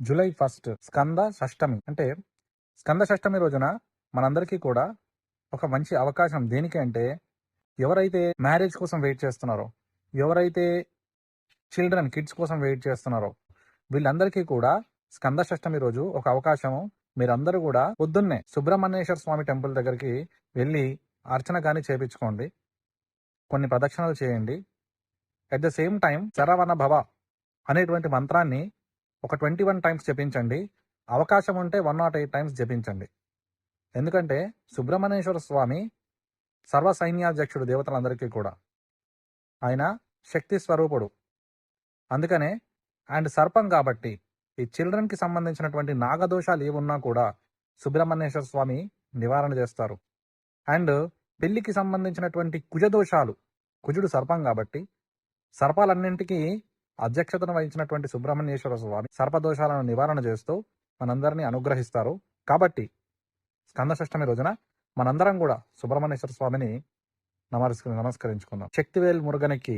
July 1 Skanda షష్టమి. అంటే స్కంద షష్టమి రోజున మనందరికీ కూడా ఒక మంచి అవకాశం. దేనికి అంటే ఎవరైతే మ్యారేజ్ కోసం వెయిట్ చేస్తున్నారో, ఎవరైతే కిడ్స్ కోసం వెయిట్ చేస్తున్నారో వీళ్ళందరికీ కూడా స్కంద షష్టమి రోజు ఒక అవకాశము. మీరందరూ కూడా పొద్దున్నే సుబ్రహ్మణ్యేశ్వర స్వామి టెంపుల్ దగ్గరికి వెళ్ళి అర్చన కానీ చేపించుకోండి. కొన్ని ప్రదక్షిణలు చేయండి. At the same time Saravana భవ అనేటువంటి మంత్రాన్ని ఒక 21 టైమ్స్ జపించండి. అవకాశం ఉంటే 108 టైమ్స్ జపించండి. ఎందుకంటే సుబ్రహ్మణ్యేశ్వర స్వామి సర్వ సైన్యాధ్యక్షుడు దేవతలందరికీ కూడా. ఆయన శక్తి స్వరూపుడు. అందుకనే అండ్ సర్పం కాబట్టి ఈ చిల్డ్రన్కి సంబంధించినటువంటి నాగదోషాలు ఏమున్నా కూడా సుబ్రహ్మణ్యేశ్వర స్వామి నివారణ చేస్తారు. అండ్ పెళ్లికి సంబంధించినటువంటి కుజదోషాలు, కుజుడు సర్పం కాబట్టి సర్పాలన్నింటికీ అధ్యక్షతను వహించినటువంటి సుబ్రహ్మణ్యేశ్వర స్వామి సర్పదోషాలను నివారణ చేస్తూ మనందరినీ అనుగ్రహిస్తారు. కాబట్టి స్కంద షష్టమి రోజున మనందరం కూడా సుబ్రహ్మణ్యేశ్వర స్వామిని నమస్కరించుకుందాం. శక్తివేల్ మురుగనికి